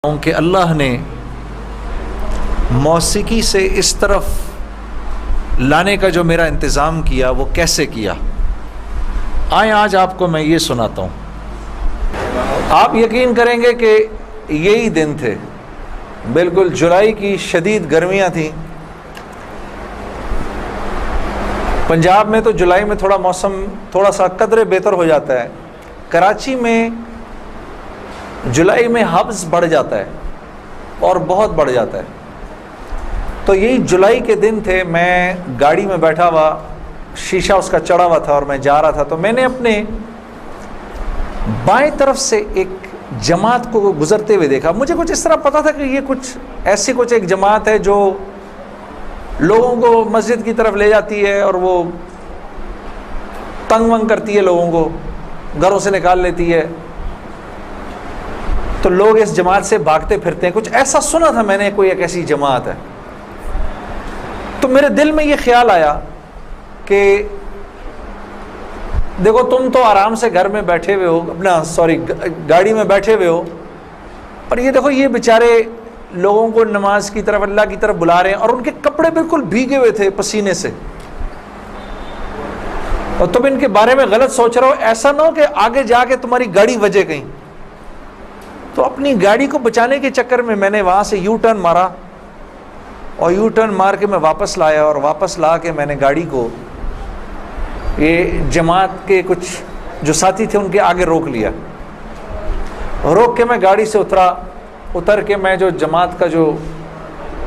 کہ اللہ نے موسیقی سے اس طرف لانے کا جو میرا انتظام کیا وہ کیسے کیا، آئیں آج آپ کو میں یہ سناتا ہوں۔ آپ یقین کریں گے کہ یہی دن تھے، بالکل جولائی کی شدید گرمیاں تھیں۔ پنجاب میں تو جولائی میں تھوڑا موسم تھوڑا سا قدرے بہتر ہو جاتا ہے، کراچی میں جولائی میں حبس بڑھ جاتا ہے اور بہت بڑھ جاتا ہے۔ تو یہی جولائی کے دن تھے، میں گاڑی میں بیٹھا ہوا، شیشہ اس کا چڑھا ہوا تھا اور میں جا رہا تھا، تو میں نے اپنے بائیں طرف سے ایک جماعت کو گزرتے ہوئے دیکھا۔ مجھے کچھ اس طرح پتا تھا کہ یہ کچھ ایک جماعت ہے جو لوگوں کو مسجد کی طرف لے جاتی ہے اور وہ تنگ ونگ کرتی ہے، لوگوں کو گھروں سے نکال لیتی ہے، تو لوگ اس جماعت سے بھاگتے پھرتے ہیں۔ کچھ ایسا سنا تھا میں نے، کوئی ایک ایسی جماعت ہے۔ تو میرے دل میں یہ خیال آیا کہ دیکھو تم تو آرام سے گھر میں بیٹھے ہوئے ہو، گاڑی میں بیٹھے ہوئے ہو، اور یہ دیکھو یہ بیچارے لوگوں کو نماز کی طرف، اللہ کی طرف بلا رہے ہیں، اور ان کے کپڑے بالکل بھیگے ہوئے تھے پسینے سے، اور تم ان کے بارے میں غلط سوچ رہے ہو، ایسا نہ ہو کہ آگے جا کے تمہاری گاڑی وجے کہیں۔ تو اپنی گاڑی کو بچانے کے چکر میں میں نے وہاں سے یو ٹرن مارا، اور یو ٹرن مار کے میں واپس لایا، اور واپس لا کے میں نے گاڑی کو یہ جماعت کے کچھ جو ساتھی تھے ان کے آگے روک لیا۔ روک کے میں گاڑی سے اتر کے میں جو جماعت کا جو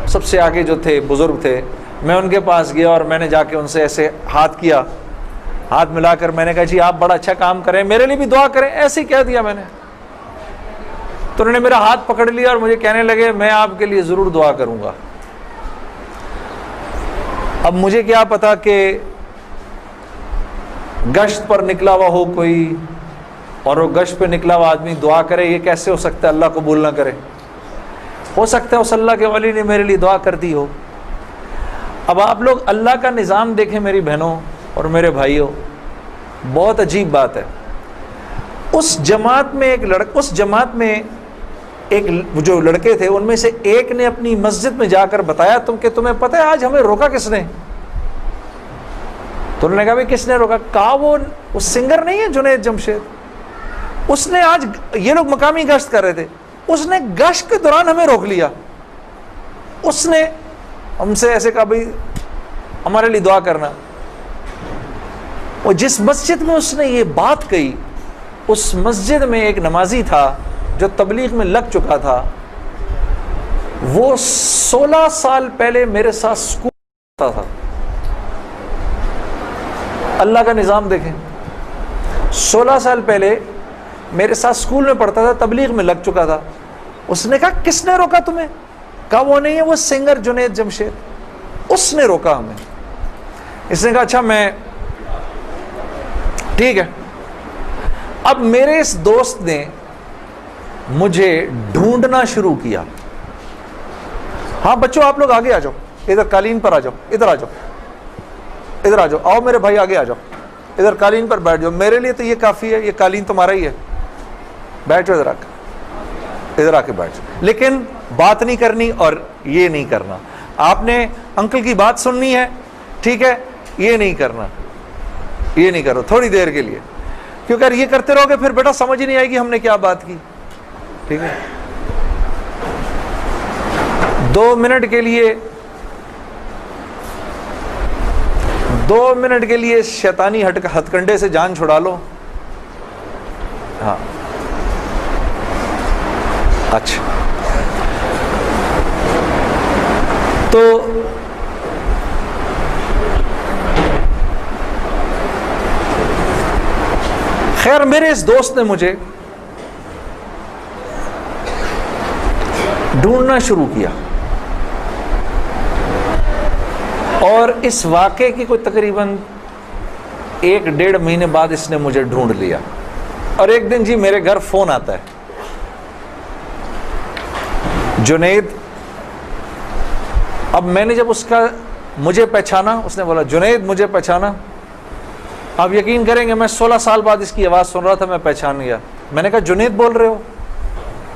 سب سے آگے جو تھے بزرگ تھے، میں ان کے پاس گیا اور میں نے جا کے ان سے ایسے ہاتھ ملا کر میں نے کہا جی آپ بڑا اچھا کام کریں، میرے لیے بھی دعا کریں، ایسے ہی کہہ دیا میں نے۔ تو انہوں نے میرا ہاتھ پکڑ لیا اور مجھے کہنے لگے میں آپ کے لیے ضرور دعا کروں گا۔ اب مجھے کیا پتا کہ گشت پر نکلا ہوا ہو کوئی، اور وہ گشت پہ نکلا ہوا آدمی دعا کرے، یہ کیسے ہو سکتا ہے؟ اللہ قبول نہ کرے۔ ہو سکتا ہے اس اللہ کے ولی نے میرے لیے دعا کر دی ہو۔ اب آپ لوگ اللہ کا نظام دیکھیں میری بہنوں اور میرے بھائیوں، بہت عجیب بات ہے۔ اس جماعت میں ایک جو لڑکے تھے ان میں سے ایک نے اپنی مسجد میں جا کر بتایا تمہیں پتہ ہے آج ہمیں روکا کس نے؟ تو انہوں نے کہا بھائی کس نے روکا؟ کہا وہ سنگر نہیں ہے جنید جمشید، اس نے آج، یہ لوگ مقامی گشت کر رہے تھے، اس نے گشت کے دوران ہمیں روک لیا، اس نے ہم سے ایسے کہا بھائی ہمارے لیے دعا کرنا۔ اور جس مسجد میں اس نے یہ بات کہی، اس مسجد میں ایک نمازی تھا جو تبلیغ میں لگ چکا تھا، وہ 16 سال پہلے میرے ساتھ سکول پڑھتا تھا۔ اللہ کا نظام دیکھیں، 16 سال پہلے میرے ساتھ سکول میں پڑھتا تھا، تبلیغ میں لگ چکا تھا۔ اس نے کہا کس نے روکا تمہیں؟ کہا وہ نہیں ہے، وہ سنگر جنید جمشید، اس نے روکا ہمیں۔ اس نے کہا اچھا میں ٹھیک ہے۔ اب میرے اس دوست نے مجھے ڈھونڈنا شروع کیا۔ ہاں بچوں آپ لوگ آگے آ جاؤ، ادھر قالین پر آ جاؤ، ادھر آ جاؤ، آؤ میرے بھائی آگے آ جاؤ، ادھر قالین پر بیٹھ جاؤ، میرے لیے تو یہ کافی ہے، یہ قالین تمہارا ہی ہے، بیٹھو ادھر آ کے بیٹھ جاؤ، لیکن بات نہیں کرنی اور یہ نہیں کرنا، آپ نے انکل کی بات سننی ہے، ٹھیک ہے، یہ نہیں کرو تھوڑی دیر کے لیے، کیونکہ اگر یہ کرتے رہو گے پھر بیٹا سمجھ ہی نہیں آئے گی ہم نے کیا بات کی، ٹھیک ہے۔ 2 منٹ کے لیے شیطانی ہتھ کنڈے سے جان چھڑا لو۔ ہاں اچھا، تو خیر میرے اس دوست نے مجھے ڈھونڈنا شروع کیا، اور اس واقعے کی کوئی تقریباً 1-1.5 مہینے بعد اس نے مجھے ڈھونڈ لیا۔ اور ایک دن جی میرے گھر فون آتا ہے، جنید، اب میں نے جب اس کا مجھے پہچانا، اس نے بولا جنید مجھے پہچانا، آپ یقین کریں گے میں 16 سال بعد اس کی آواز سن رہا تھا، میں پہچان گیا۔ میں نے کہا جنید بول رہے ہو؟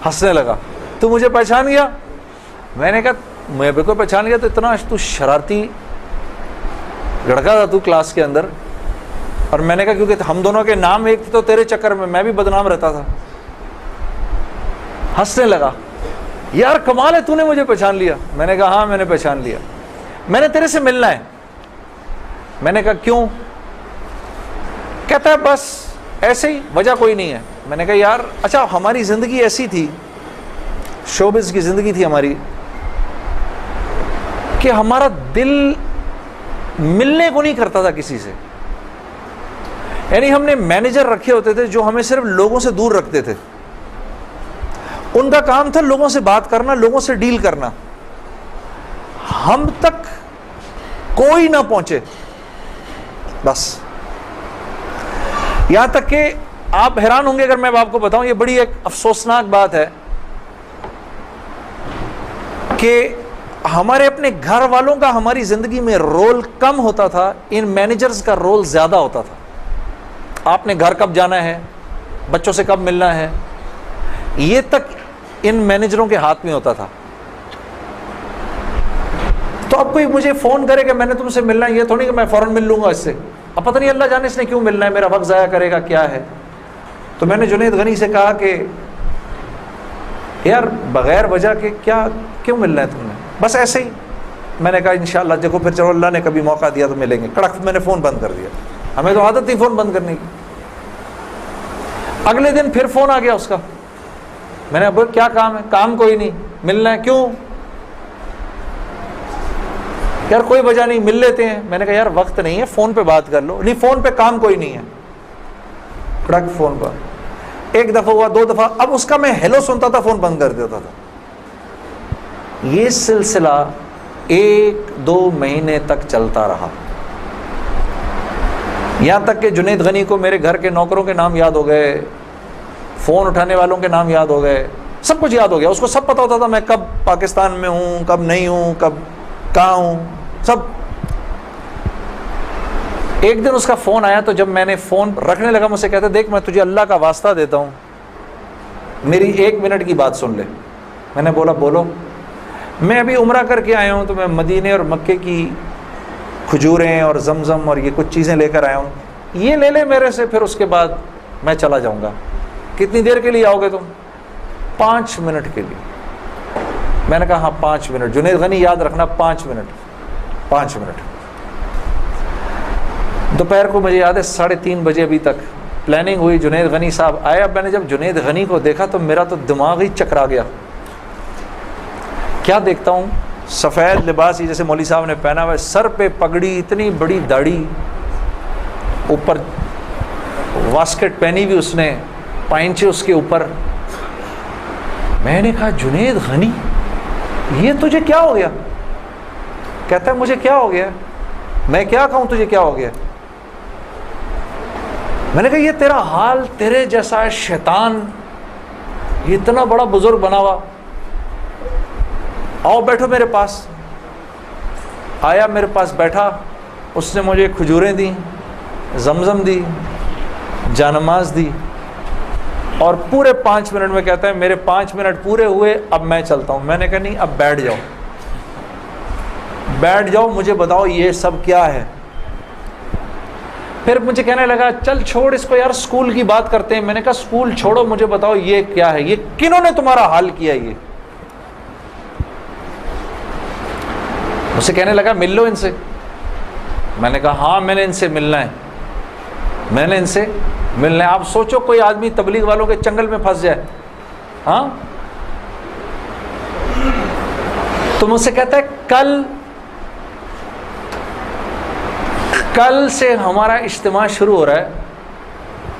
ہنسنے لگا، تو مجھے پہچان گیا؟ میں نے کہا میں بالکل پہچان گیا، تو اتنا تو شرارتی لڑکا تھا تو کلاس کے اندر. اور میں نے کہا کیونکہ ہم دونوں کے نام ایک تھے تو تیرے چکر میں بھی بدنام رہتا تھا. ہنسنے لگا، یار کمال ہے تو نے مجھے پہچان لیا. میں نے کہا ہاں میں نے پہچان لیا، میں نے تیرے سے ملنا ہے. میں نے کہا کیوں؟ کہتا ہے بس ایسے ہی، وجہ کوئی نہیں ہے. میں نے کہا یار اچھا ہماری زندگی ایسی تھی، شوبز کی زندگی تھی ہماری، کہ ہمارا دل ملنے کو نہیں کرتا تھا کسی سے. یعنی ہم نے مینیجر رکھے ہوتے تھے جو ہمیں صرف لوگوں سے دور رکھتے تھے. ان کا کام تھا لوگوں سے بات کرنا، لوگوں سے ڈیل کرنا، ہم تک کوئی نہ پہنچے بس. یہاں تک کہ آپ حیران ہوں گے اگر میں آپ کو بتاؤں، یہ بڑی ایک افسوسناک بات ہے کہ ہمارے اپنے گھر والوں کا ہماری زندگی میں رول کم ہوتا تھا، ان مینیجرز کا رول زیادہ ہوتا تھا. آپ نے گھر کب جانا ہے، بچوں سے کب ملنا ہے، یہ تک ان مینیجروں کے ہاتھ میں ہوتا تھا. تو اب کوئی مجھے فون کرے کہ میں نے تم سے ملنا ہے، یہ تھوڑی کہ میں فوراً مل لوں گا اس سے. اب پتہ نہیں اللہ جانے اس نے کیوں ملنا ہے، میرا وقت ضائع کرے گا کیا ہے. تو میں نے جنید غنی سے کہا کہ یار بغیر وجہ کے کیوں ملنا ہے تم نے، بس ایسے ہی. میں نے کہا انشاءاللہ دیکھو پھر چلو اللہ نے کبھی موقع دیا تو ملیں گے. کڑک میں نے فون بند کر دیا. ہمیں تو عادت تھی فون بند کرنے کی. اگلے دن پھر فون آ گیا اس کا. میں نے اب کیا کام ہے؟ کام کوئی نہیں، ملنا ہے. کیوں؟ یار کوئی وجہ نہیں، مل لیتے ہیں. میں نے کہا یار وقت نہیں ہے، فون پہ بات کر لو. نہیں فون پہ کام کوئی نہیں ہے. کڑک فون پر. ایک دفعہ ہوا، دو دفعہ، اب اس کا میں ہیلو سنتا تھا فون بند کر دیتا تھا. یہ سلسلہ 1-2 مہینے تک چلتا رہا، یہاں تک کہ جنید غنی کو میرے گھر کے نوکروں کے نام یاد ہو گئے، فون اٹھانے والوں کے نام یاد ہو گئے، سب کچھ یاد ہو گیا. اس کو سب پتا ہوتا تھا میں کب پاکستان میں ہوں، کب نہیں ہوں، کب کہاں ہوں، سب. ایک دن اس کا فون آیا تو جب میں نے فون رکھنے لگا مجھ سے کہتا دیکھ میں تجھے اللہ کا واسطہ دیتا ہوں، میری 1 منٹ کی بات سن لے. میں نے بولا بولو. میں ابھی عمرہ کر کے آیا ہوں تو میں مدینے اور مکے کی کھجوریں اور زمزم اور یہ کچھ چیزیں لے کر آیا ہوں، یہ لے لے میرے سے، پھر اس کے بعد میں چلا جاؤں گا. کتنی دیر کے لیے آؤ گے تم؟ 5 منٹ کے لیے. میں نے کہا ہاں 5 منٹ. جنید غنی یاد رکھنا 5 منٹ. 5 منٹ. دوپہر کو مجھے یاد ہے 3:30 بجے ابھی تک پلاننگ ہوئی. جنید غنی صاحب آئے. اب میں نے جب جنید غنی کو دیکھا تو میرا تو دماغ ہی چکرا گیا. کیا دیکھتا ہوں، سفید لباس جیسے مولوی صاحب نے پہنا ہوا ہے، سر پہ پگڑی، اتنی بڑی داڑھی، اوپر واسکٹ پہنی ہوئی اس نے، پائنچے اس کے اوپر. میں نے کہا جنید غنی یہ تجھے کیا ہو گیا؟ کہتا ہے مجھے کیا ہو گیا؟ میں کیا کہوں تجھے کیا ہو گیا؟ میں نے کہا یہ تیرا حال تیرے جیسا شیطان، یہ اتنا بڑا بزرگ بنا ہوا، آؤ بیٹھو میرے پاس. آیا میرے پاس بیٹھا. اس نے مجھے کھجوریں دیں، زمزم دی، جانماز دی، اور پورے 5 منٹ میں کہتا ہے میرے 5 منٹ پورے ہوئے، اب میں چلتا ہوں. میں نے کہا نہیں اب بیٹھ جاؤ، بیٹھ جاؤ، مجھے بتاؤ یہ سب کیا ہے. پھر مجھے کہنے لگا چل چھوڑ اس کو یار، اسکول کی بات کرتے ہیں. میں نے کہا اسکول چھوڑو، مجھے بتاؤ یہ کیا ہے، یہ کنہوں نے تمہارا حال کیا؟ یہ مجھ سے کہنے لگا مل لو ان سے. میں نے کہا ہاں میں نے ان سے ملنا ہے، میں نے ان سے ملنا ہے. آپ سوچو کوئی آدمی تبلیغ والوں کے چنگل میں پھنس جائے، ہاں. تو مجھ سے کہتا ہے کل سے ہمارا اجتماع شروع ہو رہا ہے،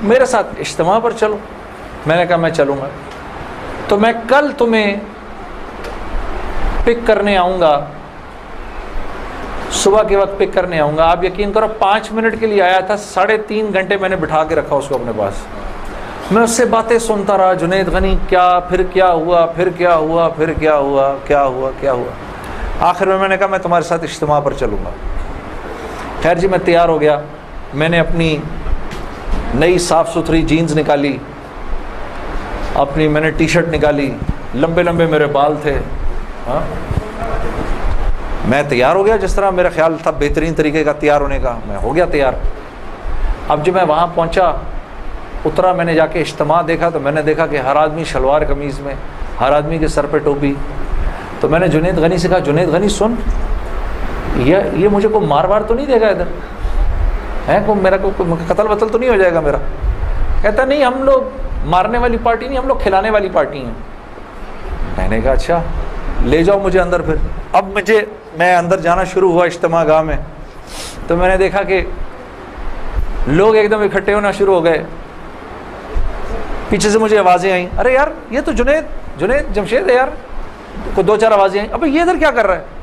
میرے ساتھ اجتماع پر چلو. میں نے کہا میں چلوں گا. تو میں کل تمہیں پک کرنے آؤں گا، صبح کے وقت پک کرنے آؤں گا. آپ یقین کرو 5 منٹ کے لیے آیا تھا، 3.5 گھنٹے میں نے بٹھا کے رکھا اس کو اپنے پاس. میں اس سے باتیں سنتا رہا، جنید غنی کیا، پھر کیا ہوا، پھر کیا ہوا، پھر کیا ہوا، کیا ہوا، کیا ہوا. آخر میں نے کہا میں تمہارے ساتھ اجتماع پر چلوں گا. خیر جی میں تیار ہو گیا. میں نے اپنی نئی صاف ستھری جینز نکالی، اپنی میں نے ٹی شرٹ نکالی، لمبے لمبے میرے بال تھے. ہاں میں تیار ہو گیا جس طرح میرا خیال تھا بہترین طریقے کا تیار ہونے کا, میں ہو گیا تیار. اب جب میں وہاں پہنچا, اترا, میں نے جا کے اجتماع دیکھا تو میں نے دیکھا کہ ہر آدمی شلوار قمیض میں, ہر آدمی کے سر پہ ٹوپی. تو میں نے جنید غنی سے کہا, جنید غنی سن, یہ مجھے کوئی مار وار تو نہیں دے گا ادھر ہے, کو میرا کوئی قتل وتل تو نہیں ہو جائے گا میرا؟ کہتا نہیں ہم لوگ مارنے والی پارٹی نہیں, ہم لوگ کھلانے والی پارٹی ہیں. میں نے کہا اچھا لے جاؤ مجھے اندر. پھر اب میں اندر جانا شروع ہوا اجتماع گاہ میں, تو میں نے دیکھا کہ لوگ ایک دم اکٹھے ہونا شروع ہو گئے. پیچھے سے مجھے آوازیں آئیں, ارے یار یہ تو جنید جمشید ہے یار. کو دو چار آوازیں آئیں, ابھی یہ ادھر کیا کر رہا ہے؟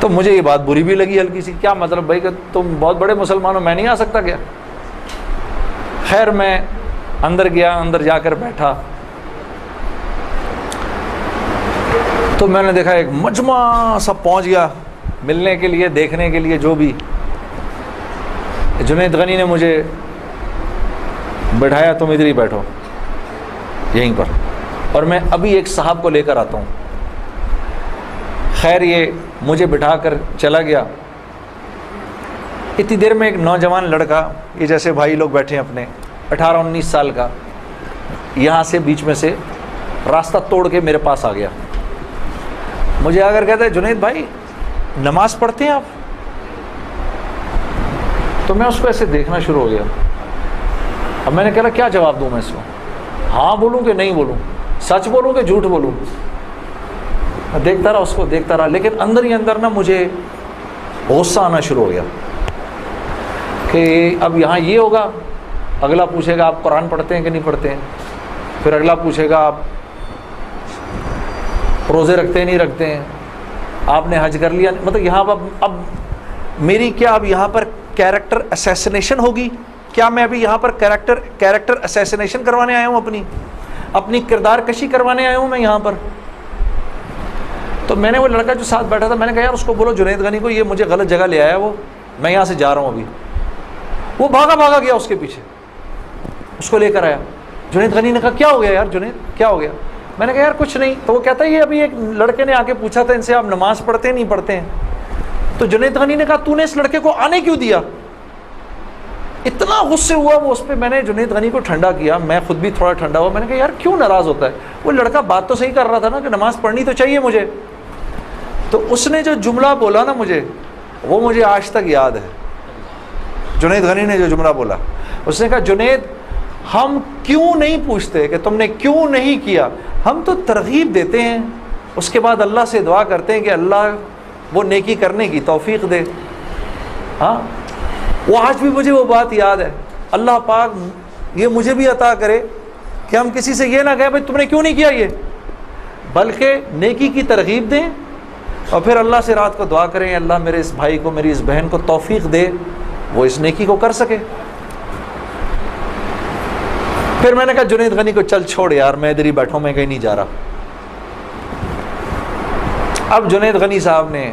تو مجھے یہ بات بری بھی لگی ہلکی سی, کیا مطلب بھائی کہ تم بہت بڑے مسلمان ہو, میں نہیں آ سکتا کیا؟ خیر میں اندر گیا, اندر جا کر بیٹھا تو میں نے دیکھا ایک مجمع سب پہنچ گیا ملنے کے لیے, دیکھنے کے لیے جو بھی. جنید غنی نے مجھے بٹھایا, تم ادھر ہی بیٹھو یہیں پر, اور میں ابھی ایک صاحب کو لے کر آتا ہوں. خیر یہ مجھے بٹھا کر چلا گیا. اتنی دیر میں ایک نوجوان لڑکا, یہ جیسے بھائی لوگ بیٹھے ہیں اپنے, 18-19 سال کا, یہاں سے بیچ میں سے راستہ توڑ کے میرے پاس آ گیا. مجھے آ کر کہتا ہے, جنید بھائی نماز پڑھتے ہیں آپ؟ تو میں اس کو ایسے دیکھنا شروع ہو گیا. اب میں نے کہا کیا جواب دوں میں اس کو, ہاں بولوں کہ نہیں بولوں, سچ بولوں کہ جھوٹ بولوں؟ میں دیکھتا رہا اس کو, دیکھتا رہا, لیکن اندر ہی اندر نا مجھے غصہ آنا شروع ہو گیا کہ اب یہاں یہ ہوگا, اگلا پوچھے گا آپ قرآن پڑھتے ہیں کہ نہیں پڑھتے ہیں, پھر اگلا پوچھے گا آپ روزے رکھتے ہیں نہیں رکھتے ہیں, آپ نے حج کر لیا. مطلب یہاں اب میری کیا اب یہاں پر کیریکٹر اسیسینیشن ہوگی کیا؟ میں ابھی یہاں پر کیریکٹر اسیسینیشن کروانے آیا ہوں, اپنی کردار کشی کروانے آیا ہوں میں یہاں پر. تو میں نے وہ لڑکا جو ساتھ بیٹھا تھا, میں نے کہا یار اس کو بولو جنید غنی کو, یہ مجھے غلط جگہ لے آیا, وہ میں یہاں سے جا رہا ہوں ابھی. وہ بھاگا گیا اس کے پیچھے, اس کو لے کر آیا. جنید غنی نے کہا کیا ہو گیا یار جنید, کیا ہو گیا؟ میں نے کہا یار کچھ نہیں. تو وہ کہتا ہے یہ ابھی ایک لڑکے نے آ کے پوچھا تھا ان سے آپ نماز پڑھتے ہیں نہیں پڑھتے ہیں. تو جنید غنی نے کہا تو نے اس لڑکے کو آنے کیوں دیا؟ اتنا غصے ہوا وہ اس پہ. میں نے جنید غنی کو ٹھنڈا کیا, میں خود بھی تھوڑا ٹھنڈا ہوا. میں نے کہا یار کیوں ناراض ہوتا ہے؟ وہ لڑکا بات تو صحیح کر رہا تھا نا کہ نماز پڑھنی تو چاہیے مجھے. تو اس نے جو جملہ بولا نا مجھے, وہ مجھے آج تک یاد ہے. جنید غنی نے جو جملہ بولا, اس نے کہا جنید ہم کیوں نہیں پوچھتے کہ تم نے کیوں نہیں کیا, ہم تو ترغیب دیتے ہیں, اس کے بعد اللہ سے دعا کرتے ہیں کہ اللہ وہ نیکی کرنے کی توفیق دے. ہاں وہ آج بھی مجھے وہ بات یاد ہے. اللہ پاک یہ مجھے بھی عطا کرے کہ ہم کسی سے یہ نہ کہیں بھائی تم نے کیوں نہیں کیا یہ, بلکہ نیکی کی ترغیب دیں اور پھر اللہ سے رات کو دعا کریں اللہ میرے اس بھائی کو, میری اس بہن کو توفیق دے وہ اس نیکی کو کر سکے. پھر میں نے کہا جنید غنی کو چل چھوڑ یار, میں ادھر ہی بیٹھا ہوں, میں کہیں نہیں جا رہا. اب جنید غنی صاحب نے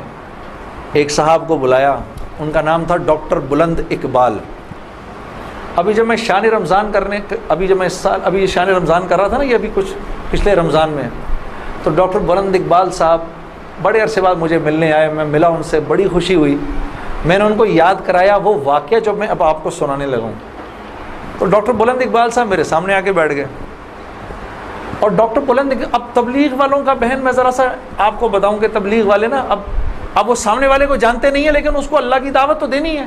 ایک صاحب کو بلایا, ان کا نام تھا ڈاکٹر بلند اقبال. ابھی جب میں شان رمضان ابھی شان رمضان کر رہا تھا نا, یہ ابھی کچھ پچھلے رمضان میں, تو ڈاکٹر بلند اقبال صاحب بڑے عرصے بعد مجھے ملنے آئے. میں ملا ان سے, بڑی خوشی ہوئی. میں نے ان کو یاد کرایا وہ واقعہ جو میں اب آپ کو سنانے لگا ہوں. تو ڈاکٹر بلند اقبال صاحب میرے سامنے آ کے بیٹھ گئے. اور ڈاکٹر بلند, اب تبلیغ والوں کا بہن میں ذرا سا آپ کو بتاؤں کہ تبلیغ والے نا اب وہ سامنے والے کو جانتے نہیں ہیں, لیکن اس کو اللہ کی دعوت تو دینی ہے.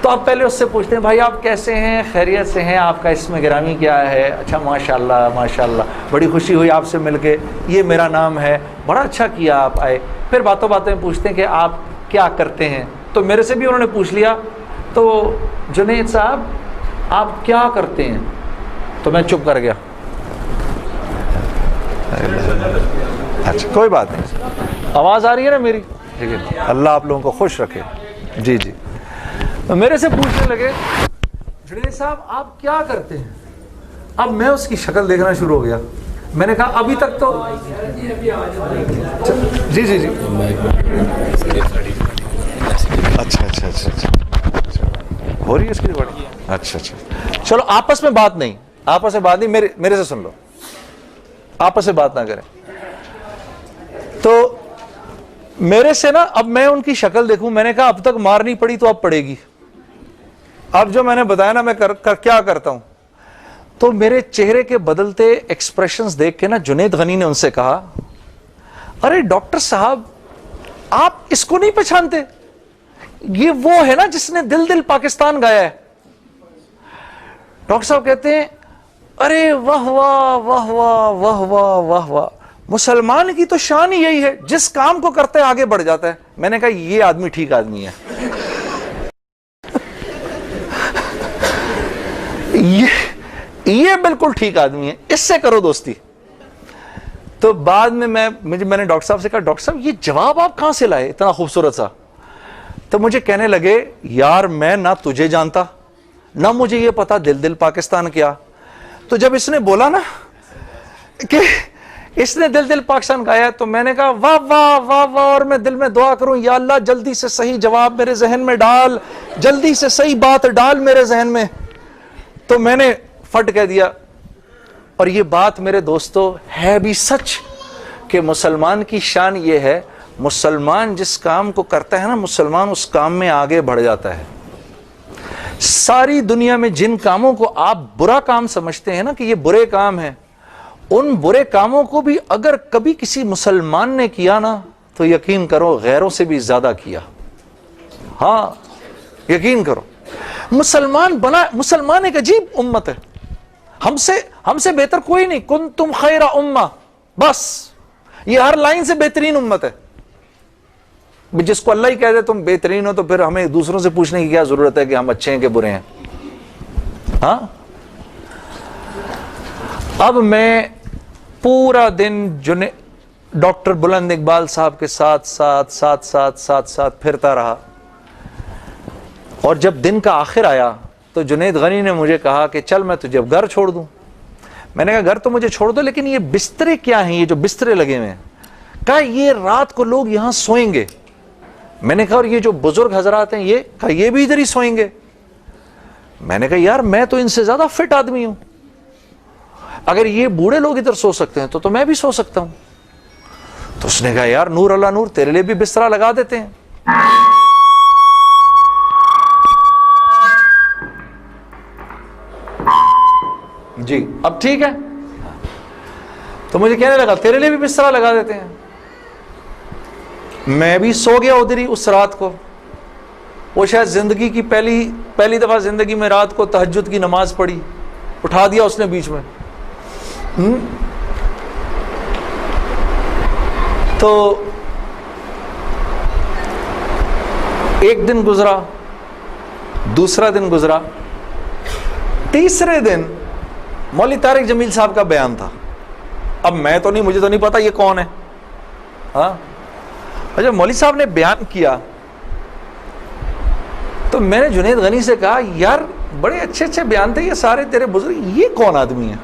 تو آپ پہلے اس سے پوچھتے ہیں بھائی آپ کیسے ہیں, خیریت سے ہیں, آپ کا اسم گرامی کیا ہے؟ اچھا ماشاء اللہ بڑی خوشی ہوئی آپ سے مل کے, یہ میرا نام ہے, بڑا اچھا کیا آپ آئے. پھر باتوں میں پوچھتے ہیں کہ آپ کیا کرتے ہیں. تو میرے سے بھی انہوں نے پوچھ لیا, تو جنید صاحب آپ کیا کرتے ہیں؟ تو میں چپ کر گیا. اچھا کوئی بات نہیں, آواز آ رہی ہے نا میری؟ ٹھیک ہے, اللہ آپ لوگوں کو خوش رکھے. جی میرے سے پوچھنے لگے جنید صاحب آپ کیا کرتے ہیں. اب میں اس کی شکل دیکھنا شروع ہو گیا. میں نے کہا ابھی تک تو جی اچھا ہو رہی ہے اس کی ریکارڈنگ؟ اچھا اچھا، چلو آپس میں بات نہیں، میرے سے سن لو، آپس میں بات نہ کریں. تو میرے سے نا اب میں ان کی شکل دیکھوں، میں نے کہا اب تک مار نہیں پڑی تو اب پڑے گی. اب جو میں نے بتایا نا میں کیا کرتا ہوں، تو میرے چہرے کے بدلتے ایکسپریشنز دیکھ کے نا جنید غنی نے ان سے کہا ارے ڈاکٹر صاحب آپ اس کو نہیں پہچانتے، یہ وہ ہے نا جس نے دل دل پاکستان گایا ہے. ڈاکٹر صاحب کہتے ہیں ارے واہ واہ واہ واہ واہ واہ واہ واہ، مسلمان کی تو شان ہی یہی ہے، جس کام کو کرتے ہے آگے بڑھ جاتا ہے. میں نے کہا یہ آدمی ٹھیک آدمی ہے، یہ بالکل ٹھیک آدمی ہے، اس سے کرو دوستی. تو بعد میں میں نے ڈاکٹر صاحب سے کہا ڈاکٹر صاحب یہ جواب آپ کہاں سے لائے اتنا خوبصورت سا؟ تو مجھے کہنے لگے یار میں نہ تجھے جانتا نہ مجھے یہ پتا دل دل پاکستان کیا. تو جب اس نے بولا نا کہ اس نے دل دل پاکستان گایا تو میں نے کہا واہ واہ واہ واہ، اور میں دل میں دعا کروں یا اللہ جلدی سے صحیح جواب میرے ذہن میں ڈال، جلدی سے صحیح بات ڈال میرے ذہن میں. تو میں نے فٹ کہہ دیا. اور یہ بات میرے دوستو ہے بھی سچ کہ مسلمان کی شان یہ ہے، مسلمان جس کام کو کرتا ہے نا مسلمان اس کام میں آگے بڑھ جاتا ہے. ساری دنیا میں جن کاموں کو آپ برا کام سمجھتے ہیں نا کہ یہ برے کام ہیں، ان برے کاموں کو بھی اگر کبھی کسی مسلمان نے کیا نا تو یقین کرو غیروں سے بھی زیادہ کیا. ہاں یقین کرو، مسلمان ایک عجیب امت ہے، ہم سے بہتر کوئی نہیں. کنتم خیر امہ، بس یہ ہر لائن سے بہترین امت ہے. جس کو اللہ ہی کہہ دے تم بہترین ہو تو پھر ہمیں دوسروں سے پوچھنے کی کیا ضرورت ہے کہ ہم اچھے ہیں کہ برے ہیں. ہاں اب میں پورا دن ڈاکٹر بلند اقبال صاحب کے ساتھ پھرتا رہا. اور جب دن کا آخر آیا تو جنید غنی نے مجھے کہا کہ چل میں تجھے گھر چھوڑ دوں. میں نے کہا گھر تو مجھے چھوڑ دو لیکن یہ بسترے کیا ہیں، یہ جو بسترے لگے ہوئے ہیں؟ کہا یہ رات کو لوگ یہاں سوئیں گے. میں نے کہا اور یہ جو بزرگ حضرات ہیں یہ بھی ادھر ہی سوئیں گے. میں نے کہا یار میں تو ان سے زیادہ فٹ آدمی ہوں، اگر یہ بوڑھے لوگ ادھر سو سکتے ہیں تو میں بھی سو سکتا ہوں. تو اس نے کہا یار نور اللہ نور، تیرے لیے بھی بسترا لگا دیتے ہیں. جی اب ٹھیک ہے. تو مجھے کہنے لگا تیرے لیے بھی بسترا لگا دیتے ہیں. میں بھی سو گیا ادھر ہی اس رات کو. وہ شاید زندگی کی پہلی دفعہ زندگی میں رات کو تہجد کی نماز پڑھی، اٹھا دیا اس نے بیچ میں. تو ایک دن گزرا، دوسرا دن گزرا، تیسرے دن مولوی طارق جمیل صاحب کا بیان تھا. اب مجھے تو نہیں پتا یہ کون ہے. ہاں جب مولوی صاحب نے بیان کیا تو میں نے جنید غنی سے کہا یار بڑے اچھے اچھے بیان تھے یہ سارے تیرے بزرگ، یہ کون آدمی ہے؟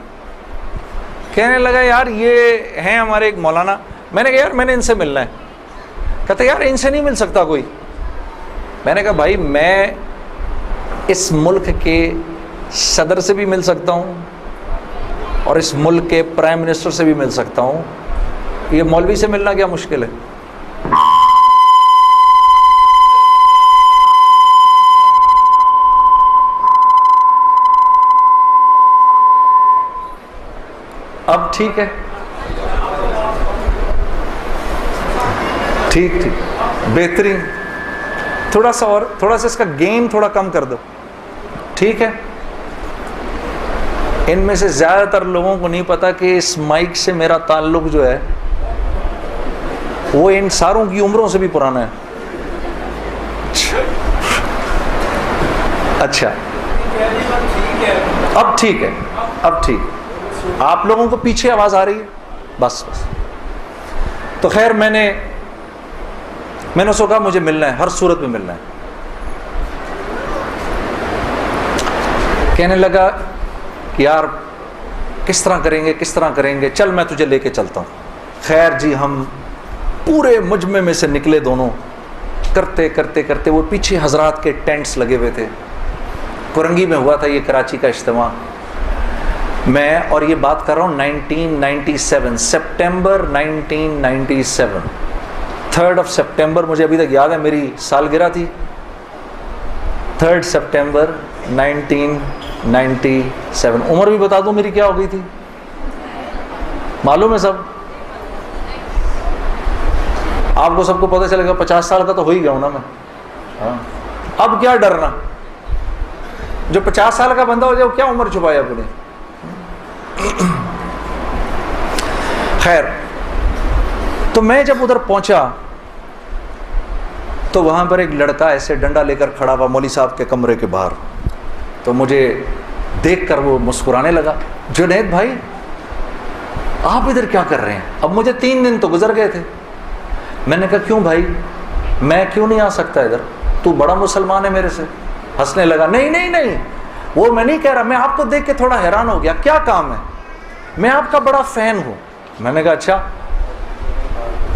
کہنے لگا یار یہ ہیں ہمارے ایک مولانا. میں نے کہا یار میں نے ان سے ملنا ہے. کہتا یار ان سے نہیں مل سکتا کوئی. میں نے کہا بھائی میں اس ملک کے صدر سے بھی مل سکتا ہوں اور اس ملک کے پرائم منسٹر سے بھی مل سکتا ہوں، یہ مولوی سے ملنا کیا مشکل ہے؟ اب ٹھیک ہے، ٹھیک بہترین. تھوڑا سا اس کا گین تھوڑا کم کر دو. ٹھیک ہے. ان میں سے زیادہ تر لوگوں کو نہیں پتا کہ اس مائک سے میرا تعلق جو ہے وہ ان ساروں کی عمروں سے بھی پرانا ہے. اچھا اب ٹھیک ہے، اب ٹھیک. آپ لوگوں کو پیچھے آواز آ رہی ہے؟ بس. تو خیر میں نے اس کو کہا مجھے ملنا ہے، ہر صورت میں ملنا ہے. کہنے لگا کہ یار کس طرح کریں گے، چل میں تجھے لے کے چلتا ہوں. خیر جی ہم پورے مجمع میں سے نکلے دونوں، کرتے وہ پیچھے حضرات کے ٹینٹس لگے ہوئے تھے. کرنگی میں ہوا تھا یہ کراچی کا اجتماع. میں اور یہ بات کر رہا ہوں 1997 سپٹمبر 1997 3rd of سپٹمبر مجھے ابھی تک یاد ہے, میری سالگرہ تھی 3rd سپٹمبر 1997. عمر بھی بتا دوں میری کیا ہو گئی تھی, معلوم ہے سب آپ کو, سب کو پتہ چلے گا. 50 سال کا تو ہو ہی گیا ہوں نا میں. ہاں اب کیا ڈرنا, جو 50 سال کا بندہ ہو جائے وہ کیا عمر چھپایا اپنے. خیر, تو میں جب ادھر پہنچا تو وہاں پر ایک لڑکا ایسے ڈنڈا لے کر کھڑا ہوا مولوی صاحب کے کمرے کے باہر. تو مجھے دیکھ کر وہ مسکرانے لگا, جنید بھائی آپ ادھر کیا کر رہے ہیں؟ اب مجھے 3 دن تو گزر گئے تھے. میں نے کہا کیوں بھائی, میں کیوں نہیں آ سکتا ادھر, تو بڑا مسلمان ہے میرے سے. ہنسنے لگا, نہیں نہیں نہیں, وہ میں نہیں کہہ رہا, میں آپ کو دیکھ کے تھوڑا حیران ہو گیا, کیا کام ہے؟ میں آپ کا بڑا فین ہوں. میں نے کہا اچھا.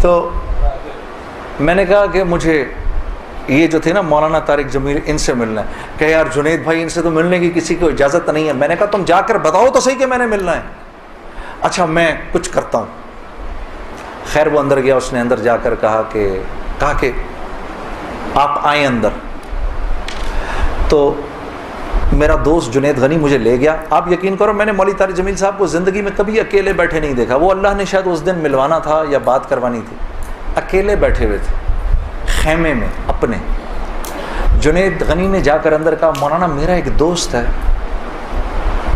تو میں نے کہا کہ مجھے یہ جو تھے نا مولانا طارق جمیل, ان سے ملنا ہے. کہ یار جنید بھائی ان سے تو ملنے کی کسی کو اجازت نہیں ہے. میں نے کہا تم جا کر بتاؤ تو صحیح کہ میں نے ملنا ہے. اچھا میں کچھ کرتا ہوں. خیر وہ اندر گیا, اس نے اندر جا کر کہا کہ آپ آئیں اندر. تو میرا دوست جنید غنی مجھے لے گیا. آپ یقین کرو میں نے مولوی طارق جمیل صاحب کو زندگی میں کبھی اکیلے بیٹھے نہیں دیکھا. وہ اللہ نے شاید اس دن ملوانا تھا یا بات کروانی تھی, اکیلے بیٹھے ہوئے تھے خیمے میں اپنے. جنید غنی نے جا کر اندر کہا مولانا میرا ایک دوست ہے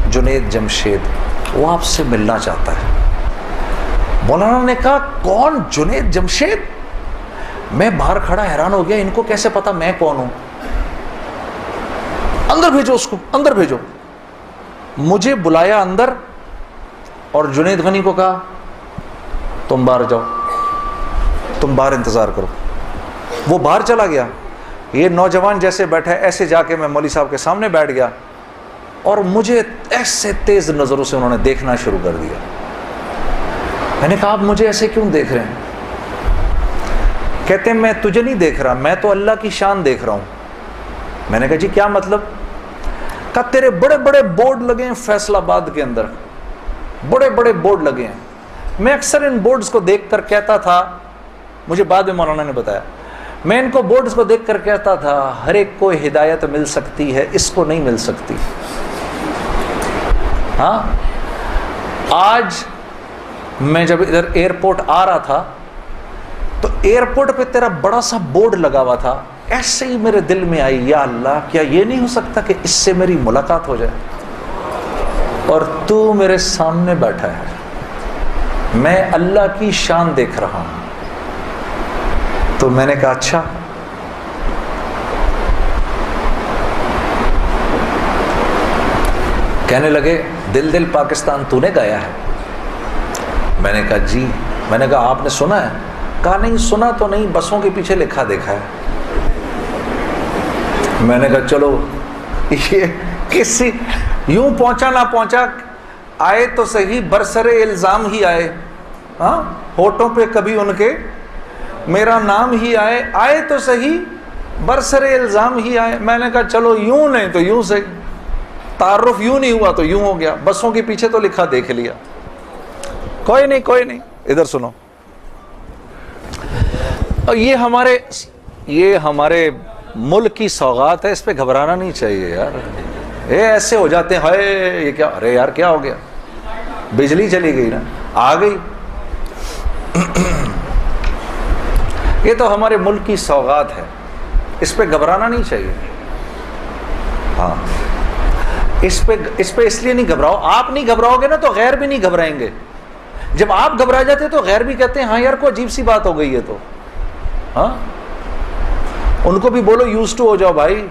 جنید جمشید, وہ آپ سے ملنا چاہتا ہے. مولانا نے کہا کون جنید جمشید؟ میں باہر کھڑا حیران ہو گیا, ان کو کیسے پتا میں کون ہوں؟ اندر بھیجو اس کو, اندر بھیجو. مجھے بلایا اندر اور جنید غنی کو کہا تم باہر جاؤ, تم باہر انتظار کرو. وہ باہر چلا گیا. یہ نوجوان جیسے بیٹھا ہے ایسے جا کے میں مولوی صاحب کے سامنے بیٹھ گیا, اور مجھے ایسے تیز نظروں سے انہوں نے دیکھنا شروع کر دیا. میں نے کہا آپ مجھے ایسے کیوں دیکھ رہے ہیں؟ کہتے ہیں میں تجھے نہیں دیکھ رہا, میں تو اللہ کی شان دیکھ رہا ہوں. میں نے کہا جی کیا مطلب؟ کہا تیرے بڑے بڑے بورڈ لگے ہیں فیصل آباد کے اندر, بڑے بڑے بورڈ لگے ہیں. میں اکثر ان بورڈز کو دیکھ کر کہتا تھا, مجھے بعد میں مولانا نے بتایا, میں ان کو بورڈز کو دیکھ کر کہتا تھا ہر ایک کو ہدایت مل سکتی ہے, اس کو نہیں مل سکتی. ہاں آج میں جب ادھر ایئرپورٹ آ رہا تھا تو ایئرپورٹ پہ تیرا بڑا سا بورڈ لگا ہوا تھا, ایسے ہی میرے دل میں آئی یا اللہ کیا یہ نہیں ہو سکتا کہ اس سے میری ملاقات ہو جائے, اور تو میرے سامنے بیٹھا ہے, میں اللہ کی شان دیکھ رہا ہوں. تو میں نے کہا اچھا. کہنے لگے دل دل پاکستان تو نے گایا ہے. میں نے کہا جی. میں نے کہا آپ نے سنا ہے؟ کہا نہیں سنا تو نہیں, بسوں کے پیچھے لکھا دیکھا ہے. میں نے کہا چلو یہ کسی یوں پہنچا نہ پہنچا, آئے تو صحیح برسر الزام ہی آئے. ہاں ہوٹوں پہ کبھی ان کے میرا نام ہی آئے, آئے تو صحیح برسر الزام ہی آئے. میں نے کہا چلو یوں نہیں تو یوں سے, تعارف یوں نہیں ہوا تو یوں ہو گیا, بسوں کے پیچھے تو لکھا دیکھ لیا. کوئی نہیں کوئی نہیں, ادھر سنو. اور یہ ہمارے ملک کی سوغات ہے, اس پہ گھبرانا نہیں چاہیے یار. یہ ایسے ہو جاتے ہیں ہائے یہ کیا, ارے یار کیا ہو گیا, بجلی چلی گئی نا, آ گئی. یہ تو ہمارے ملک کی سوغات ہے, اس پہ گھبرانا نہیں چاہیے. ہاں اس پہ اس لیے نہیں گھبراؤ, آپ نہیں گھبراؤ گے نا تو غیر بھی نہیں گھبرائیں گے. جب آپ گھبرا جاتے تو غیر بھی کہتے ہیں ہاں یار کوئی عجیب سی بات ہو گئی ہے. تو ہاں ان کو بھی بولو یوز ٹو ہو جاؤ بھائی,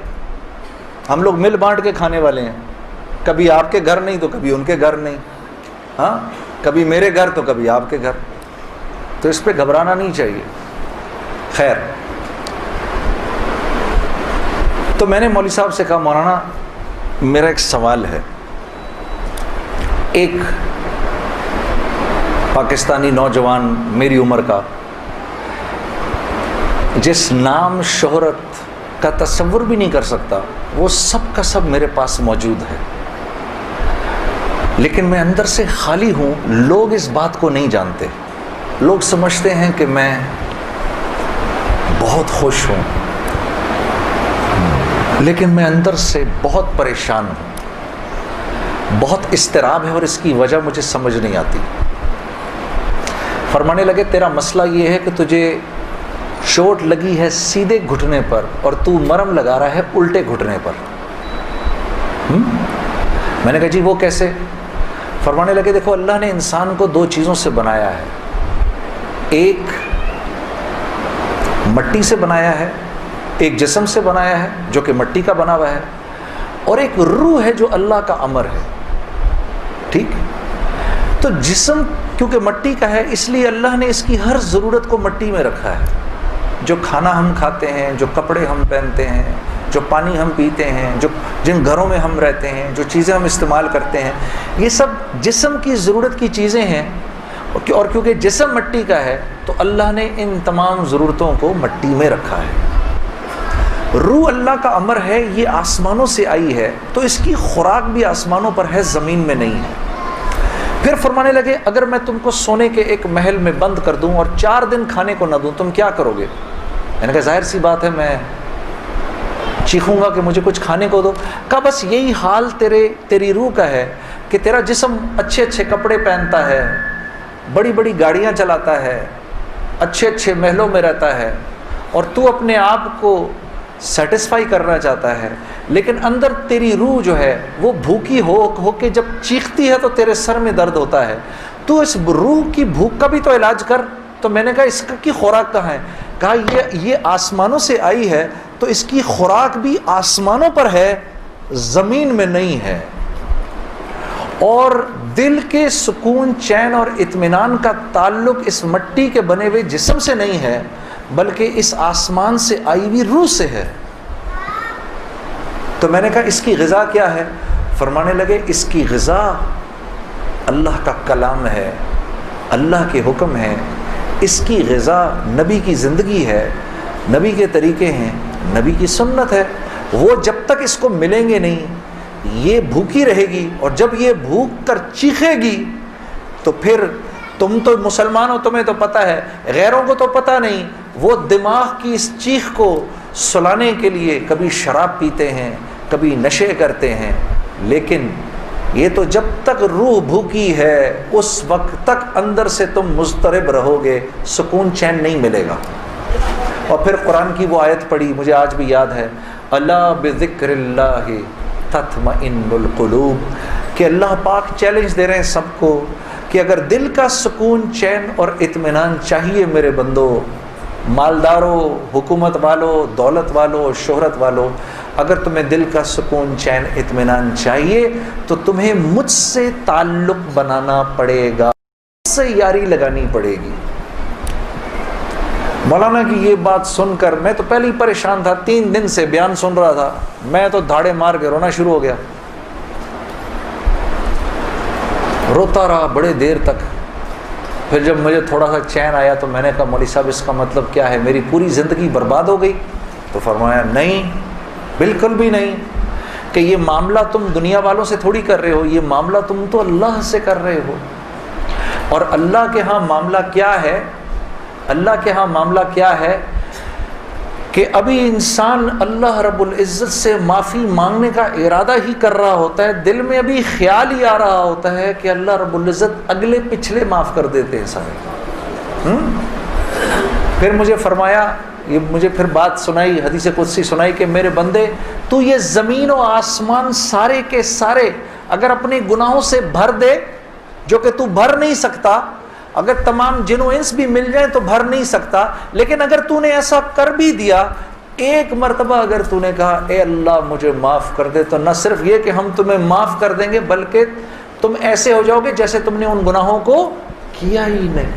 ہم لوگ مل بانٹ کے کھانے والے ہیں, کبھی آپ کے گھر نہیں تو کبھی ان کے گھر نہیں. ہاں کبھی میرے گھر تو کبھی آپ کے گھر, تو اس پہ گھبرانا نہیں چاہیے. خیر تو میں نے مولوی صاحب سے کہا مولانا میرا ایک سوال ہے. ایک پاکستانی نوجوان میری عمر کا, جس نام شہرت کا تصور بھی نہیں کر سکتا، وہ سب کا سب میرے پاس موجود ہے، لیکن میں اندر سے خالی ہوں۔ لوگ اس بات کو نہیں جانتے، لوگ سمجھتے ہیں کہ میں بہت خوش ہوں، لیکن میں اندر سے بہت پریشان ہوں، بہت اضطراب ہے، اور اس کی وجہ مجھے سمجھ نہیں آتی۔ فرمانے لگے تیرا مسئلہ یہ ہے کہ تجھے چوٹ لگی ہے سیدھے گھٹنے پر اور تو مرم لگا رہا ہے الٹے گھٹنے پر۔ میں نے کہا جی وہ کیسے؟ فرمانے لگے دیکھو اللہ نے انسان کو دو چیزوں سے بنایا ہے، ایک مٹی سے بنایا ہے، ایک جسم سے بنایا ہے جو کہ مٹی کا بنا ہوا ہے، اور ایک روح ہے جو اللہ کا امر ہے۔ ٹھیک؟ تو جسم کیونکہ مٹی کا ہے اس لیے اللہ نے اس کی ہر ضرورت کو مٹی میں رکھا ہے۔ جو کھانا ہم کھاتے ہیں، جو کپڑے ہم پہنتے ہیں، جو پانی ہم پیتے ہیں، جن گھروں میں ہم رہتے ہیں، جو چیزیں ہم استعمال کرتے ہیں، یہ سب جسم کی ضرورت کی چیزیں ہیں، اور کیونکہ جسم مٹی کا ہے تو اللہ نے ان تمام ضرورتوں کو مٹی میں رکھا ہے۔ روح اللہ کا امر ہے، یہ آسمانوں سے آئی ہے تو اس کی خوراک بھی آسمانوں پر ہے، زمین میں نہیں ہے۔ پھر فرمانے لگے اگر میں تم کو سونے کے ایک محل میں بند کر دوں اور 4 دن کھانے کو نہ دوں تم کیا کرو گے؟ میں نے کہا ظاہر سی بات ہے میں چیخوں گا کہ مجھے کچھ کھانے کو دو۔ کہا بس یہی حال تیری روح کا ہے کہ تیرا جسم اچھے اچھے کپڑے پہنتا ہے، بڑی بڑی گاڑیاں چلاتا ہے، اچھے اچھے محلوں میں رہتا ہے، اور تو اپنے آپ کو سیٹسفائی کرنا چاہتا ہے، لیکن اندر تیری روح جو ہے وہ بھوکی ہو کے جب چیختی ہے تو تیرے سر میں درد ہوتا ہے، تو اس روح کی بھوک کا بھی تو علاج کر۔ تو میں نے کہا اس کی خوراک کہاں ہے؟ کہا یہ آسمانوں سے آئی ہے تو اس کی خوراک بھی آسمانوں پر ہے، زمین میں نہیں ہے۔ اور دل کے سکون، چین اور اطمینان کا تعلق اس مٹی کے بنے ہوئے جسم سے نہیں ہے بلکہ اس آسمان سے آئی ہوئی روح سے ہے۔ تو میں نے کہا اس کی غذا کیا ہے؟ فرمانے لگے اس کی غذا اللہ کا کلام ہے، اللہ کے حکم ہے، اس کی غذا نبی کی زندگی ہے، نبی کے طریقے ہیں، نبی کی سنت ہے۔ وہ جب تک اس کو ملیں گے نہیں یہ بھوکی رہے گی، اور جب یہ بھوک کر چیخے گی تو پھر تم تو مسلمان ہو، تمہیں تو پتہ ہے، غیروں کو تو پتہ نہیں، وہ دماغ کی اس چیخ کو سلانے کے لیے کبھی شراب پیتے ہیں، کبھی نشے کرتے ہیں، لیکن یہ تو جب تک روح بھوکی ہے اس وقت تک اندر سے تم مضطرب رہو گے، سکون چین نہیں ملے گا۔ اور پھر قرآن کی وہ آیت پڑھی مجھے آج بھی یاد ہے، الا بذکر اللہ تطمئن القلوب، کہ اللہ پاک چیلنج دے رہے ہیں سب کو کہ اگر دل کا سکون، چین اور اطمینان چاہیے میرے بندو، مالداروں، حکومت والوں، دولت والوں، شہرت والوں، اگر تمہیں دل کا سکون، چین، اطمینان چاہیے تو تمہیں مجھ سے تعلق بنانا پڑے گا، مجھ سے یاری لگانی پڑے گی۔ مولانا کی یہ بات سن کر میں تو پہلے ہی پریشان تھا، 3 دن سے بیان سن رہا تھا، میں تو دھاڑے مار کے رونا شروع ہو گیا، روتا رہا بڑے دیر تک۔ پھر جب مجھے تھوڑا سا چین آیا تو میں نے کہا مولوی صاحب اس کا مطلب کیا ہے، میری پوری زندگی برباد ہو گئی؟ تو فرمایا نہیں، بالکل بھی نہیں، کہ یہ معاملہ تم دنیا والوں سے تھوڑی کر رہے ہو، یہ معاملہ تم تو اللہ سے کر رہے ہو۔ اور اللہ کے ہاں معاملہ کیا ہے؟ اللہ کے ہاں معاملہ کیا ہے کہ ابھی انسان اللہ رب العزت سے معافی مانگنے کا ارادہ ہی کر رہا ہوتا ہے، دل میں ابھی خیال ہی آ رہا ہوتا ہے کہ اللہ رب العزت اگلے پچھلے معاف کر دیتے ہیں سارے۔ پھر مجھے فرمایا، یہ مجھے پھر بات سنائی، حدیث قدسی سنائی کہ میرے بندے تو یہ زمین و آسمان سارے کے سارے اگر اپنے گناہوں سے بھر دے، جو کہ تو بھر نہیں سکتا، اگر تمام جن و انس بھی مل جائیں تو بھر نہیں سکتا، لیکن اگر تو نے ایسا کر بھی دیا، ایک مرتبہ اگر تو نے کہا اے اللہ مجھے معاف کر دے، تو نہ صرف یہ کہ ہم تمہیں معاف کر دیں گے بلکہ تم ایسے ہو جاؤ گے جیسے تم نے ان گناہوں کو کیا ہی نہیں۔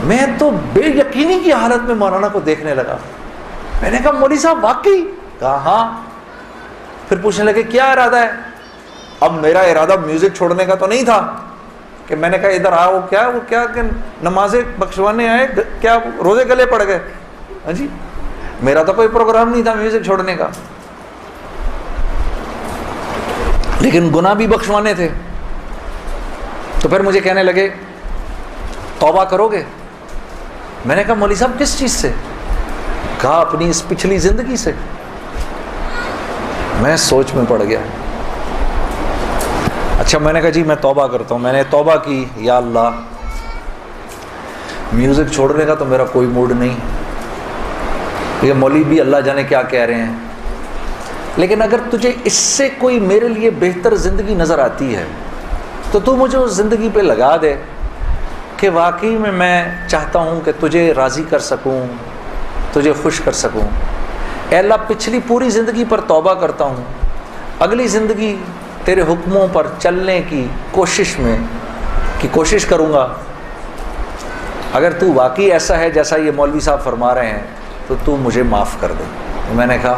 میں تو بے یقینی کی حالت میں مولانا کو دیکھنے لگا، میں نے کہا مولوی صاحب واقعی؟ کہا ہاں۔ پھر پوچھنے لگے کیا ارادہ ہے؟ اب میرا ارادہ میوزک چھوڑنے کا تو نہیں تھا کہ میں نے کہا ادھر آؤ، وہ کیا کہ نمازیں بخشوانے آئے، کیا روزے گلے پڑ گئے؟ ہاں جی، میرا تو کوئی پروگرام نہیں تھا میوزک چھوڑنے کا، لیکن گناہ بھی بخشوانے تھے۔ تو پھر مجھے کہنے لگے توبہ کرو گے؟ میں نے کہا مولوی صاحب کس چیز سے؟ کہا اپنی اس پچھلی زندگی سے۔ میں سوچ میں پڑ گیا۔ اچھا میں نے کہا جی میں توبہ کرتا ہوں۔ میں نے توبہ کی، یا اللہ میوزک چھوڑنے کا تو میرا کوئی موڈ نہیں، یہ مولوی بھی اللہ جانے کیا کہہ رہے ہیں، لیکن اگر تجھے اس سے کوئی میرے لیے بہتر زندگی نظر آتی ہے تو تو مجھے اس زندگی پہ لگا دے کہ واقعی میں چاہتا ہوں کہ تجھے راضی کر سکوں، تجھے خوش کر سکوں۔ اے اللہ پچھلی پوری زندگی پر توبہ کرتا ہوں، اگلی زندگی تیرے حکموں پر چلنے کی کوشش کروں گا۔ اگر تو واقعی ایسا ہے جیسا یہ مولوی صاحب فرما رہے ہیں تو تو مجھے معاف کر دے۔ میں نے کہا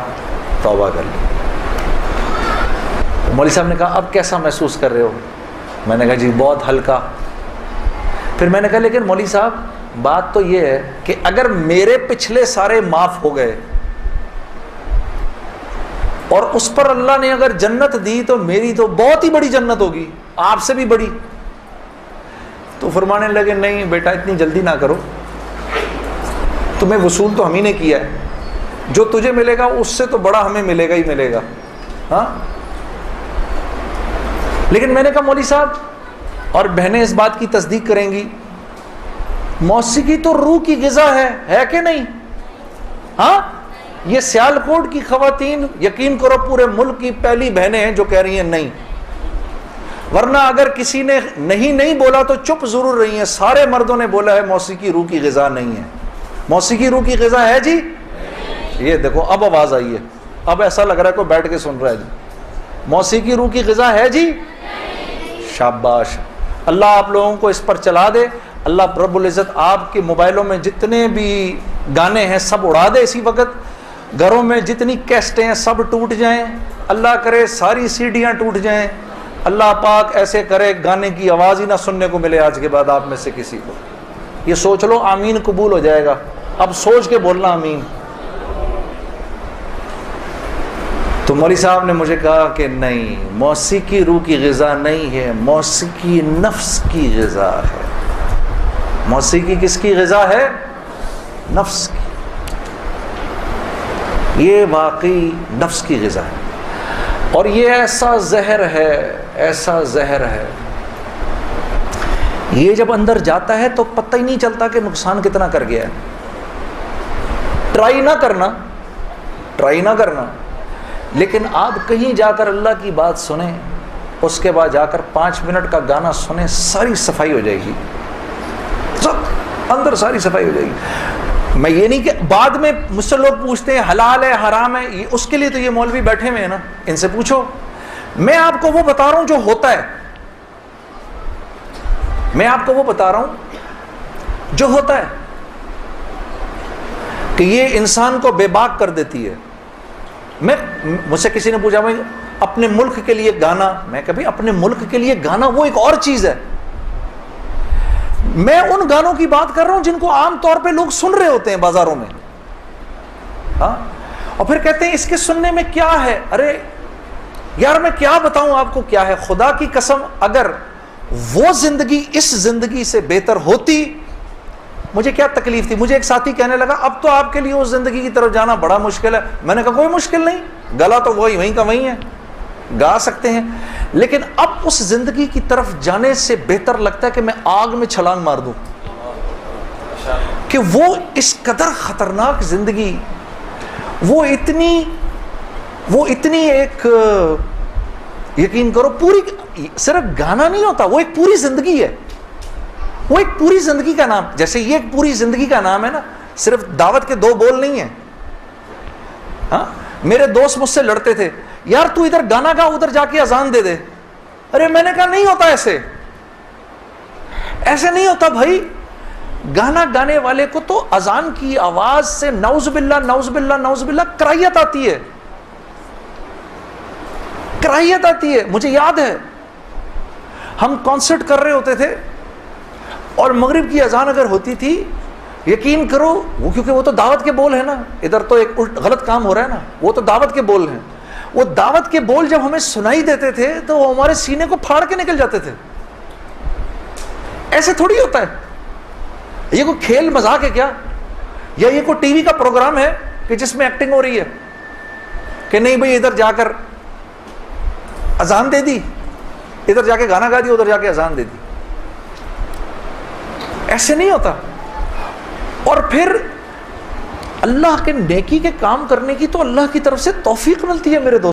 توبہ کر لی۔ مولوی صاحب نے کہا اب کیسا محسوس کر رہے ہو؟ میں نے کہا جی بہت ہلکا۔ پھر میں نے کہا لیکن مولوی صاحب بات تو یہ ہے کہ اگر میرے پچھلے سارے معاف ہو گئے اور اس پر اللہ نے اگر جنت دی تو میری تو بہت ہی بڑی جنت ہوگی، آپ سے بھی بڑی۔ تو فرمانے لگے نہیں بیٹا اتنی جلدی نہ کرو، تمہیں وصول تو ہم ہی نے کیا ہے، جو تجھے ملے گا اس سے تو بڑا ہمیں ملے گا ہی ملے گا۔ ہاں لیکن میں نے کہا مولوی صاحب، اور بہنیں اس بات کی تصدیق کریں گی، موسیقی تو روح کی غذا ہے کہ نہیں؟ ہاں یہ سیالکوٹ کی خواتین یقین کرو پورے ملک کی پہلی بہنیں ہیں جو کہہ رہی ہیں نہیں، ورنہ اگر کسی نے نہیں بولا تو چپ ضرور رہی ہیں، سارے مردوں نے بولا ہے موسیقی روح کی غذا نہیں ہے۔ موسیقی روح کی غذا ہے جی؟ یہ دیکھو اب آواز آئی ہے، اب ایسا لگ رہا ہے کوئی بیٹھ کے سن رہا ہے جی۔ موسیقی روح کی غذا ہے جی؟ شاباش، اللہ آپ لوگوں کو اس پر چلا دے۔ اللہ رب العزت آپ کے موبائلوں میں جتنے بھی گانے ہیں سب اڑا دے اسی وقت، گھروں میں جتنی کیسٹیں ہیں سب ٹوٹ جائیں، اللہ کرے ساری سیڈیاں ٹوٹ جائیں، اللہ پاک ایسے کرے گانے کی آواز ہی نہ سننے کو ملے آج کے بعد آپ میں سے کسی کو۔ یہ سوچ لو آمین قبول ہو جائے گا، اب سوچ کے بولنا آمین۔ تو مولوی صاحب نے مجھے کہا کہ نہیں، موسیقی روح کی غذا نہیں ہے، موسیقی نفس کی غذا ہے۔ موسیقی کس کی غذا ہے؟ نفس کی۔ یہ واقعی نفس کی غذا ہے، اور یہ ایسا زہر ہے، ایسا زہر ہے، یہ جب اندر جاتا ہے تو پتہ ہی نہیں چلتا کہ نقصان کتنا کر گیا ہے۔ ٹرائی نہ کرنا، لیکن آپ کہیں جا کر اللہ کی بات سنیں، اس کے بعد جا کر 5 منٹ کا گانا سنیں، ساری صفائی ہو جائے گی، سب اندر ساری صفائی ہو جائے گی۔ میں یہ نہیں کہ بعد میں مجھ سے لوگ پوچھتے ہیں حلال ہے حرام ہے، اس کے لیے تو یہ مولوی بیٹھے ہوئے ہیں نا، ان سے پوچھو۔ میں آپ کو وہ بتا رہا ہوں جو ہوتا ہے، میں آپ کو وہ بتا رہا ہوں جو ہوتا ہے، کہ یہ انسان کو بے باک کر دیتی ہے۔ مجھ سے کسی نے پوچھا میں اپنے ملک کے لیے گانا، میں کبھی اپنے ملک کے لیے گانا وہ ایک اور چیز ہے، میں ان گانوں کی بات کر رہا ہوں جن کو عام طور پہ لوگ سن رہے ہوتے ہیں بازاروں میں، ہاں، اور پھر کہتے ہیں اس کے سننے میں کیا ہے۔ ارے یار میں کیا بتاؤں آپ کو کیا ہے، خدا کی قسم اگر وہ زندگی اس زندگی سے بہتر ہوتی مجھے کیا تکلیف تھی۔ مجھے ایک ساتھی کہنے لگا اب تو آپ کے لیے اس زندگی کی طرف جانا بڑا مشکل ہے۔ میں نے کہا کوئی مشکل نہیں، گلا تو وہیں کا وہیں ہے، گا سکتے ہیں، لیکن اب اس زندگی کی طرف جانے سے بہتر لگتا ہے کہ میں آگ میں چھلانگ مار دوں، کہ وہ اس قدر خطرناک زندگی، وہ اتنی ایک، یقین کرو پوری، صرف گانا نہیں ہوتا، وہ ایک پوری زندگی ہے، وہ ایک پوری زندگی کا نام، جیسے یہ ایک پوری زندگی کا نام ہے نا، صرف دعوت کے 2 بول نہیں ہیں۔ ہاں میرے دوست مجھ سے لڑتے تھے، یار تو ادھر گانا گا ادھر جا کے اذان دے دے۔ ارے میں نے کہا نہیں ہوتا ایسے نہیں ہوتا بھائی، گانا گانے والے کو تو اذان کی آواز سے نعوذ باللہ نعوذ باللہ نعوذ باللہ کراہیت آتی ہے، کراہیت آتی ہے۔ مجھے یاد ہے ہم کانسرٹ کر رہے ہوتے تھے اور مغرب کی اذان اگر ہوتی تھی یقین کرو وہ، کیونکہ وہ تو دعوت کے بول ہیں نا، ادھر تو ایک غلط کام ہو رہا ہے نا، وہ تو دعوت کے بول ہیں. وہ دعوت کے بول جب ہمیں سنائی دیتے تھے تو وہ ہمارے سینے کو پھاڑ کے نکل جاتے تھے. ایسے تھوڑی ہوتا ہے. یہ کوئی کھیل مذاق ہے کیا؟ یا یہ کوئی ٹی وی کا پروگرام ہے کہ جس میں ایکٹنگ ہو رہی ہے کہ نہیں بھئی ادھر جا کر اذان دے دی، ادھر جا کے گانا گا دی، ادھر جا کے اذان دے دی. ایسے نہیں ہوتا. اور پھر اللہ کے نیکی کے کام کرنے کی تو اللہ کی طرف سے توفیق ملتی ہے میرے دوست.